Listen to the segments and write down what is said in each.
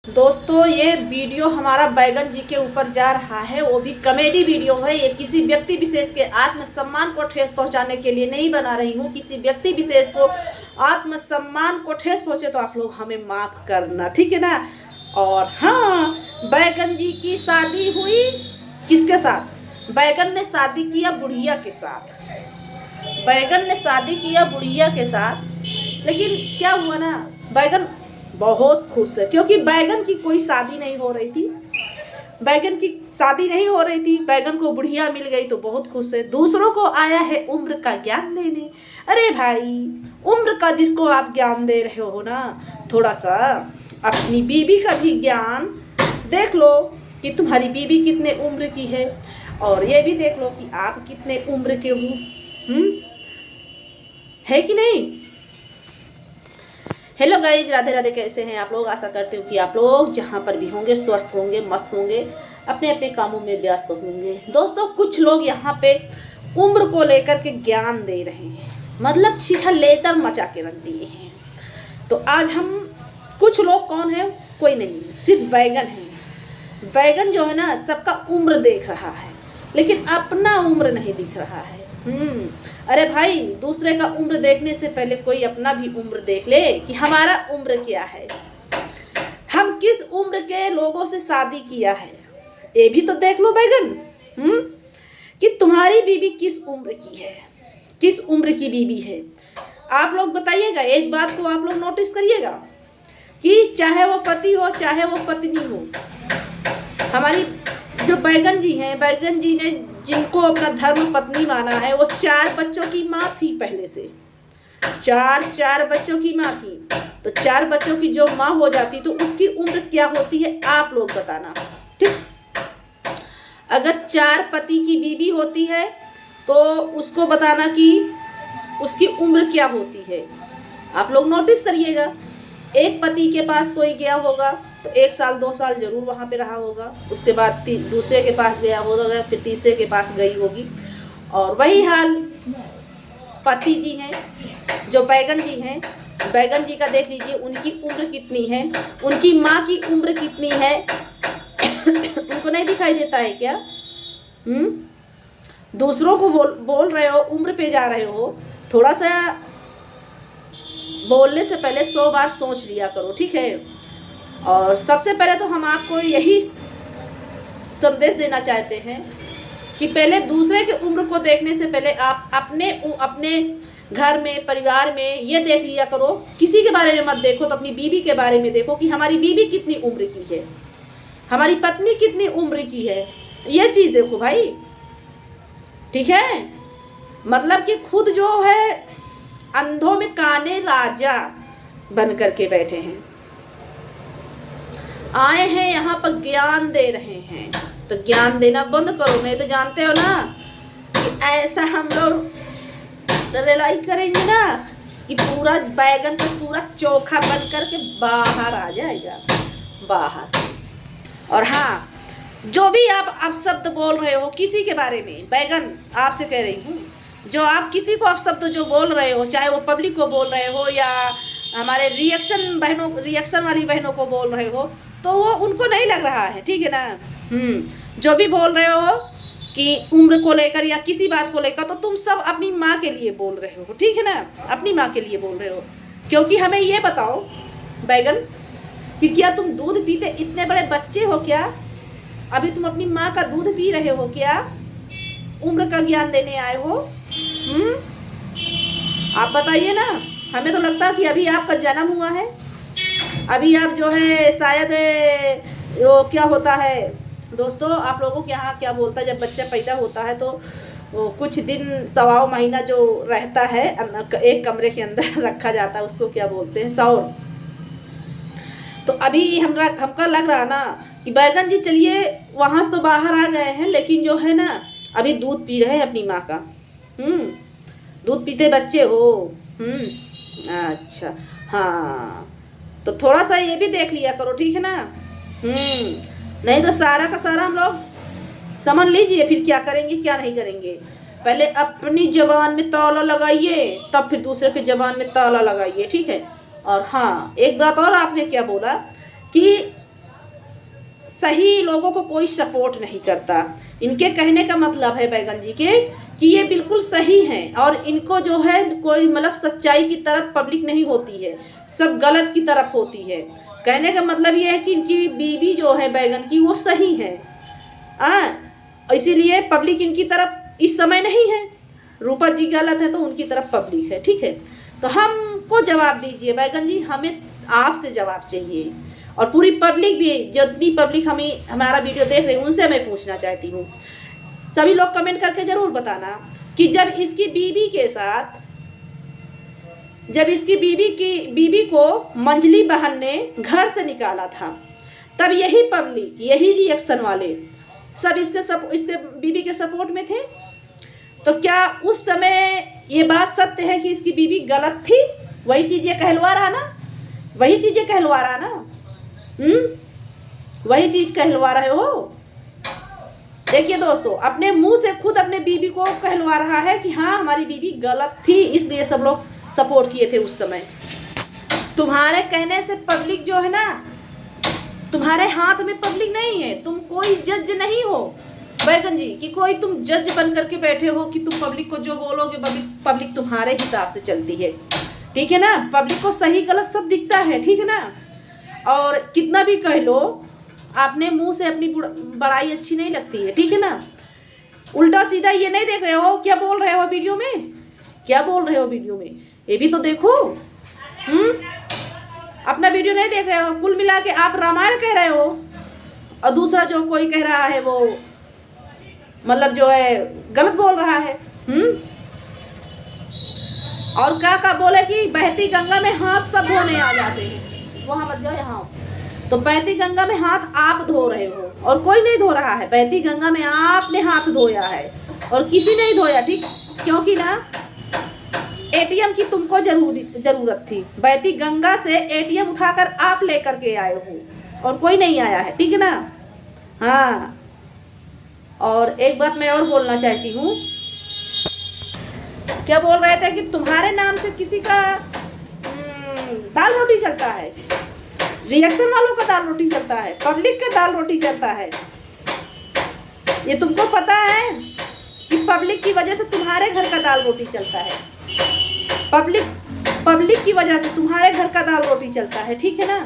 दोस्तों ये वीडियो हमारा बैगन जी के ऊपर जा रहा है, वो भी कॉमेडी वीडियो है। ये किसी व्यक्ति विशेष के आत्मसम्मान को ठेस पहुंचाने के लिए नहीं बना रही हूँ। किसी व्यक्ति विशेष को आत्मसम्मान को ठेस पहुंचे तो आप लोग हमें माफ करना, ठीक है ना। और हाँ, बैगन जी की शादी हुई किसके साथ? बैगन ने शादी किया बुढ़िया के साथ। बैगन ने शादी किया बुढ़िया के साथ, लेकिन क्या हुआ ना, बैगन बहुत खुश है क्योंकि बैगन की कोई शादी नहीं हो रही थी। बैगन की शादी नहीं हो रही थी, बैगन को बुढ़िया मिल गई तो बहुत खुश है। दूसरों को आया है उम्र का ज्ञान देने। अरे भाई, उम्र का जिसको आप ज्ञान दे रहे हो ना, थोड़ा सा अपनी बीवी का भी ज्ञान देख लो कि तुम्हारी बीवी कितने उम्र की है, और ये भी देख लो कि आप कितने उम्र के हो। है कि नहीं? Hello guys, Radhe Radhe. कैसे हैं आप लोग? आशा करते हो कि आप लोग जहाँ पर भी होंगे स्वस्थ होंगे, मस्त होंगे, अपने अपने कामों में व्यस्त होंगे। दोस्तों, कुछ लोग यहाँ पे उम्र को लेकर के ज्ञान दे रहे हैं, मतलब छिछलेतर मचा के रख दिए हैं। तो आज हम कुछ लोग, कौन है? कोई नहीं, सिर्फ बैगन है। बैगन जो है ना, सबका उम्र देख रहा है लेकिन अपना उम्र नहीं दिख रहा है। अरे भाई, दूसरे का उम्र देखने से पहले कोई अपना भी उम्र देख ले कि हमारा उम्र क्या है, हम किस उम्र के लोगों से शादी किया है, ये भी तो देख लो बैगन। कि तुम्हारी बीवी किस उम्र की है, किस उम्र की बीवी है। आप लोग बताइएगा, एक बात को आप लोग नोटिस करिएगा कि चाहे वो पति हो चाहे वो पत्नी हो, हमारी जो बैगन जी हैं, बैगन जी ने जिनको अपना धर्म पत्नी माना है, वो 4 बच्चों की माँ थी। पहले से चार बच्चों की माँ थी, तो 4 बच्चों की जो माँ हो जाती तो उसकी उम्र क्या होती है आप लोग बताना, ठीक। अगर 4 पति की बीवी होती है तो उसको बताना कि उसकी उम्र क्या होती है। आप लोग नोटिस करिएगा, एक पति के पास कोई गया होगा तो 1 साल 2 साल जरूर वहाँ पे रहा होगा, उसके बाद दूसरे के पास गया होगा, फिर तीसरे के पास गई होगी। और वही हाल पति जी हैं, जो बैगन जी हैं, बैगन जी का देख लीजिए, उनकी उम्र कितनी है, उनकी माँ की उम्र कितनी है। उनको नहीं दिखाई देता है क्या? दूसरों को बोल रहे हो, उम्र पे जा रहे हो, थोड़ा सा बोलने से पहले 100 बार सोच लिया करो, ठीक है। और सबसे पहले तो हम आपको यही संदेश देना चाहते हैं कि पहले दूसरे की उम्र को देखने से पहले आप अपने घर में, परिवार में ये देख लिया करो। किसी के बारे में मत देखो, तो अपनी बीवी के बारे में देखो कि हमारी बीवी कितनी उम्र की है, हमारी पत्नी कितनी उम्र की है। ये चीज़ देखो भाई, ठीक है। मतलब कि खुद जो है अंधों में काने राजा बन करके बैठे हैं, आए हैं यहाँ पर ज्ञान दे रहे हैं, तो ज्ञान देना बंद करो। नहीं तो जानते हो ना कि ऐसा हम लोग रिलाई करेंगे ना कि पूरा बैगन का पूरा चोखा बन करके बाहर आ जाएगा, बाहर। और हाँ, जो भी आप अपशब्द बोल रहे हो किसी के बारे में, बैगन आपसे कह रही हूँ, जो आप किसी को अपशब्द जो बोल रहे हो, चाहे वो पब्लिक को बोल रहे हो या हमारे रिएक्शन वाली बहनों को बोल रहे हो, तो वो उनको नहीं लग रहा है, ठीक है ना। जो भी बोल रहे हो कि उम्र को लेकर या किसी बात को लेकर, तो तुम सब अपनी माँ के लिए बोल रहे हो, ठीक है ना, अपनी माँ के लिए बोल रहे हो। क्योंकि हमें ये बताओ बैगन कि क्या तुम दूध पीते इतने बड़े बच्चे हो क्या? अभी तुम अपनी माँ का दूध पी रहे हो क्या? उम्र का ज्ञान देने आए हो? आप बताइए ना। हमें तो लगता है कि अभी आपका जन्म हुआ है, अभी आप जो है शायद वो क्या होता है दोस्तों, आप लोगों के यहाँ क्या बोलता है, जब बच्चा पैदा होता है तो वो कुछ दिन, 1.25 महीना जो रहता है एक कमरे के अंदर रखा जाता है, उसको क्या बोलते हैं, सौर। तो अभी हमका लग रहा ना कि बैगन जी चलिए वहाँ से तो बाहर आ गए हैं, लेकिन जो है ना अभी दूध पी रहे हैं अपनी माँ का। दूध पीते बच्चे हो। अच्छा, हाँ, तो थोड़ा सा ये भी देख लिया करो, ठीक है ना। नहीं तो सारा का सारा हम लोग समझ लीजिए, फिर क्या करेंगे क्या नहीं करेंगे। पहले अपनी जबान में ताला लगाइए, तब फिर दूसरे की जबान में ताला लगाइए, ठीक है। और हाँ, एक बात और आपने क्या बोला कि सही लोगों को कोई सपोर्ट नहीं करता। इनके कहने का मतलब है बैगन जी के कि ये बिल्कुल सही हैं और इनको जो है कोई मतलब सच्चाई की तरफ पब्लिक नहीं होती है, सब गलत की तरफ होती है। कहने का मतलब ये है कि इनकी बीवी जो है बैगन की वो सही है, इसीलिए पब्लिक इनकी तरफ इस समय नहीं है। रूपा जी गलत है तो उनकी तरफ पब्लिक है, ठीक है। तो हमको जवाब दीजिए बैगन जी, हमें आपसे जवाब चाहिए और पूरी पब्लिक भी, जितनी पब्लिक हमारा वीडियो देख रही है उनसे मैं पूछना चाहती हूँ। सभी लोग कमेंट करके ज़रूर बताना कि जब इसकी बीवी को मंजली बहन ने घर से निकाला था, तब यही पब्लिक, यही रिएक्शन वाले सब इसके बीवी के सपोर्ट में थे। तो क्या उस समय ये बात सत्य है कि इसकी बीवी गलत थी? वही चीज़ ये कहलवा रहा ना, वही चीज़ ये कहलवा रहा ना, वही चीज़ कहलवा रहे हो। देखिए दोस्तों, अपने मुंह से खुद अपने बीवी को कहलवा रहा है कि हाँ हमारी बीवी गलत थी, इसलिए सब लोग सपोर्ट किए थे उस समय। तुम्हारे कहने से पब्लिक जो है ना, तुम्हारे हाथ में पब्लिक नहीं है, तुम कोई जज नहीं हो बैगन जी कि कोई तुम जज बन करके बैठे हो कि तुम पब्लिक को जो बोलोगे पब्लिक तुम्हारे हिसाब से चलती है, ठीक है ना। पब्लिक को सही गलत सब दिखता है, ठीक है ना। और कितना भी कह लो, आपने मुंह से अपनी बड़ाई अच्छी नहीं लगती है, ठीक है ना। उल्टा सीधा ये नहीं देख रहे हो क्या बोल रहे हो वीडियो में, क्या बोल रहे हो वीडियो में, ये भी तो देखो। अपना वीडियो नहीं देख रहे हो, कुल मिला के आप रामायण कह रहे हो और दूसरा जो कोई कह रहा है वो मतलब जो है गलत बोल रहा है। और क्या बोले कि बहती गंगा में हाथ सब धोने आ जाते हैं, वहाँ मत जाओ यहाँ। तो बहती गंगा में हाथ आप धो रहे हो और कोई नहीं धो रहा है। बहती गंगा में आपने हाथ धोया है और किसी नहीं धोया, ठीक, क्योंकि ना एटीएम की तुमको जरूरत थी। बहती गंगा से एटीएम उठाकर आप लेकर के आए हो और कोई नहीं आया है, ठीक है ना। हाँ, और एक बात मैं और बोलना चाहती हूँ। क्या बोल रहे थे कि तुम्हारे नाम से किसी का दाल रोटी चलता है, रिएक्शन वालों का दाल रोटी चलता है, पब्लिक का दाल रोटी चलता है। ये तुमको पता है कि पब्लिक की वजह से तुम्हारे घर का दाल रोटी चलता है, पब्लिक की वजह से तुम्हारे घर का दाल रोटी चलता है, ठीक है ना।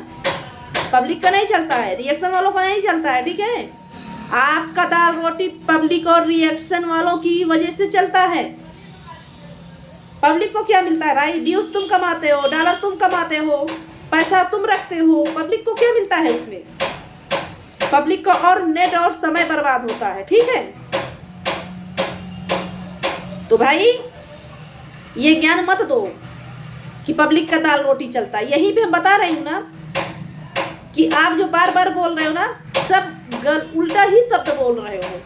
पब्लिक का नहीं चलता है, रिएक्शन वालों का नहीं चलता है, ठीक है। आपका दाल रोटी पब्लिक और रिएक्शन वालों की वजह से चलता है। पब्लिक को क्या मिलता है भाई? व्यूज तुम कमाते हो, डॉलर तुम कमाते हो, पैसा तुम रखते हो, पब्लिक को क्या मिलता है उसमें? पब्लिक को और नेट और समय बर्बाद होता है, ठीक है। तो भाई ये ज्ञान मत दो कि पब्लिक का दाल रोटी चलता है। यही भी हम बता रही हूँ ना कि आप जो बार बार बोल रहे हो ना, सब उल्टा ही शब्द बोल रहे हो,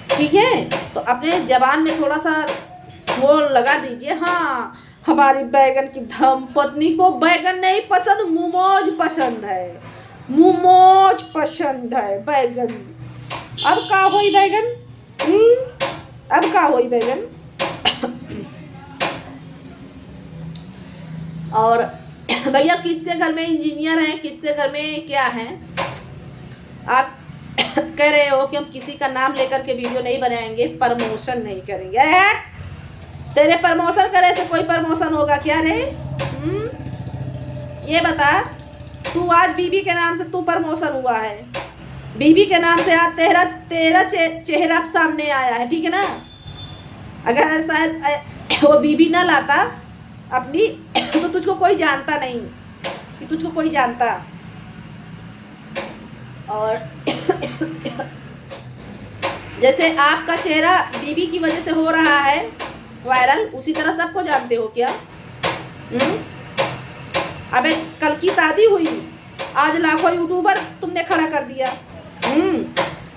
ठीक है। तो अपने जबान में थोड़ा सा वो लगा दीजिए। हाँ, हमारी बैगन की धर्म पत्नी को बैगन नहीं पसंद, मोमोज पसंद है, मोमोज पसंद है बैगन। अब का होई बैगन, अब का होई बैगन। और भैया किसके घर में इंजीनियर हैं, किसके घर में क्या है? आप कह रहे हो कि हम किसी का नाम लेकर के वीडियो नहीं बनाएंगे, प्रमोशन नहीं करेंगे। अरे तेरे प्रमोशन करे से कोई प्रमोशन होगा क्या रे? ये बता, तू आज बीबी के नाम से तू प्रमोशन हुआ है, बीबी के नाम से आज तेरा चेहरा सामने आया है, ठीक है ना। अगर शायद वो बीबी ना लाता अपनी तो तुझको कोई जानता नहीं कि तुझको कोई जानता। और जैसे आपका चेहरा बीबी की वजह से हो रहा है वायरल, उसी तरह सबको जानते हो क्या? अबे कल की शादी हुई, आज लाखों यूट्यूबर तुमने खड़ा कर दिया।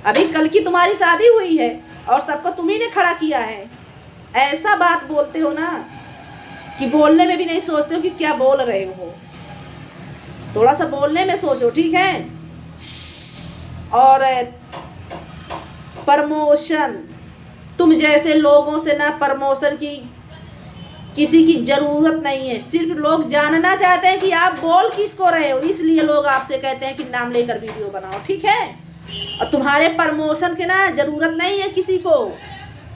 अभी कल की तुम्हारी शादी हुई है और सबको तुम्ही ने खड़ा किया है। ऐसा बात बोलते हो ना कि बोलने में भी नहीं सोचते हो कि क्या बोल रहे हो। थोड़ा सा बोलने में सोचो, ठीक है। और प्रमोशन, तुम जैसे लोगों से ना प्रमोशन की किसी की जरूरत नहीं है। सिर्फ लोग जानना चाहते हैं कि आप बोल किसको रहे हो, इसलिए लोग आपसे कहते हैं कि नाम लेकर वीडियो बनाओ, ठीक है। और तुम्हारे प्रमोशन के ना जरूरत नहीं है किसी को,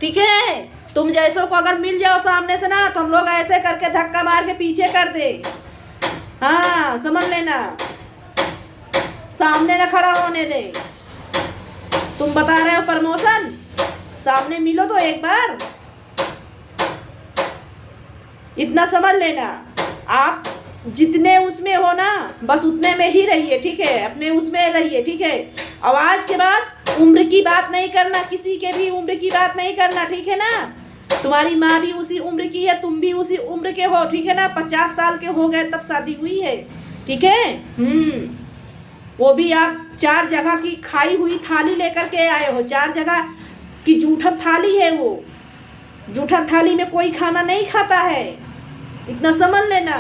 ठीक है। तुम जैसों को अगर मिल जाओ सामने से ना, तो हम लोग ऐसे करके धक्का मार के पीछे कर दे। हाँ समझ लेना, सामने न खड़ा होने दे। तुम बता रहे हो प्रमोशन, सामने मिलो तो एक बार, इतना समझ लेना। आप जितने उसमें हो ना, बस उतने में ही रहिए, ठीक है। अपने उसमें रहिए, ठीक है। अब आज के बाद उम्र की बात नहीं करना, किसी के भी उम्र की बात नहीं करना, ठीक है ना। तुम्हारी माँ भी उसी उम्र की है, तुम भी उसी उम्र के हो, ठीक है ना। 50 साल के हो गए तब शादी हुई है, ठीक है। वो भी आप 4 जगह की खाई हुई थाली लेकर के आए हो। 4 जगह की जूठन थाली है वो। जूठन थाली में कोई खाना नहीं खाता है, इतना समझ लेना।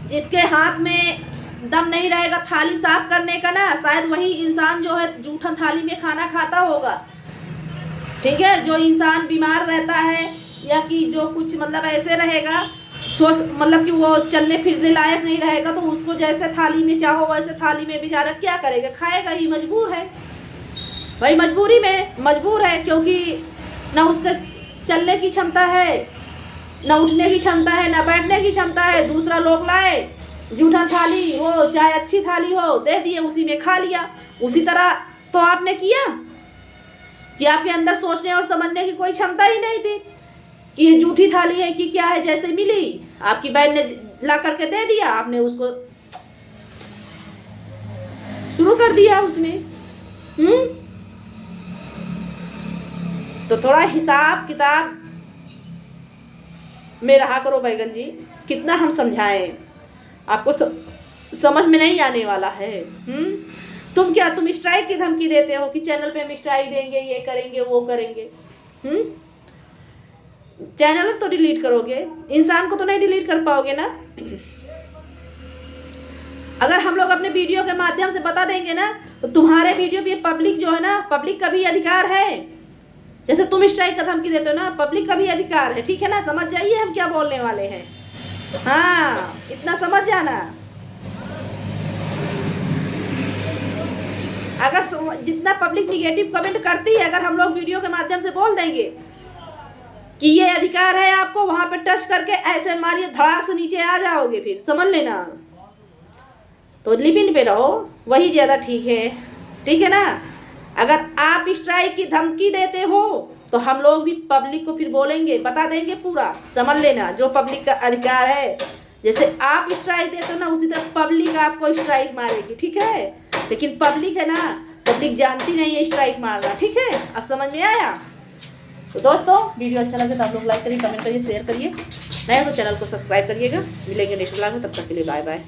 जिसके हाथ में दम नहीं रहेगा थाली साफ करने का ना, शायद वही इंसान जो है जूठन थाली में खाना खाता होगा, ठीक है। जो इंसान बीमार रहता है या कि जो कुछ मतलब ऐसे रहेगा, मतलब कि वो चलने फिरने लायक नहीं रहेगा, तो उसको जैसे थाली में चाहो वैसे थाली में बेचारा क्या करेगा, खाएगा ही, मजबूर है भाई, मजबूरी में मजबूर है। क्योंकि ना उसका चलने की क्षमता है, ना उठने की क्षमता है, ना बैठने की क्षमता है। दूसरा लोग लाए जूठा थाली हो चाहे अच्छी थाली हो, दे दिए, उसी में खा लिया। उसी तरह तो आपने किया कि आपके अंदर सोचने और समझने की कोई क्षमता ही नहीं थी कि ये जूठी थाली है कि क्या है। जैसे मिली, आपकी बहन ने ला करके दे दिया, आपने उसको शुरू कर दिया उसमें। तो थोड़ा हिसाब किताब में रहा करो बैगन जी। कितना हम समझाएं आपको, समझ में नहीं आने वाला है। तुम क्या, तुम स्ट्राइक की धमकी देते हो कि चैनल पे हम स्ट्राइक देंगे, ये करेंगे, वो करेंगे। चैनल तो डिलीट करोगे, इंसान को तो नहीं डिलीट कर पाओगे ना। अगर हम लोग अपने वीडियो के माध्यम से बता देंगे ना, तो तुम्हारे वीडियो पे पब्लिक जो है ना, पब्लिक का भी अधिकार है। जैसे तुम स्ट्राइक का धमकी देते हो ना, पब्लिक का भी अधिकार है, ठीक है ना। समझ जाइए हम क्या बोलने वाले हैं। हाँ इतना समझ जाना। अगर जितना पब्लिक निगेटिव कमेंट करती है, अगर हम लोग वीडियो के माध्यम से बोल देंगे कि ये अधिकार है आपको, वहां पे टच करके ऐसे मारिए, धड़ाक से नीचे आ जाओगे, फिर समझ लेना। तो लिमिट पे रहो, वही ज़्यादा ठीक है, ठीक है ना। अगर आप स्ट्राइक की धमकी देते हो तो हम लोग भी पब्लिक को फिर बोलेंगे, बता देंगे पूरा, समझ लेना। जो पब्लिक का अधिकार है, जैसे आप स्ट्राइक देते हो ना, उसी तरह पब्लिक आपको स्ट्राइक मारेगी, ठीक है। लेकिन पब्लिक है ना, पब्लिक जानती नहीं है स्ट्राइक मारना, ठीक है। अब समझ में आया। तो दोस्तों वीडियो अच्छा लगे तो आप लोग लाइक करिए, कमेंट करिए, शेयर करिए। नए तो चैनल को सब्सक्राइब करिएगा। मिलेंगे नेक्स्ट व्लॉग में, तब तक के लिए बाय बाय।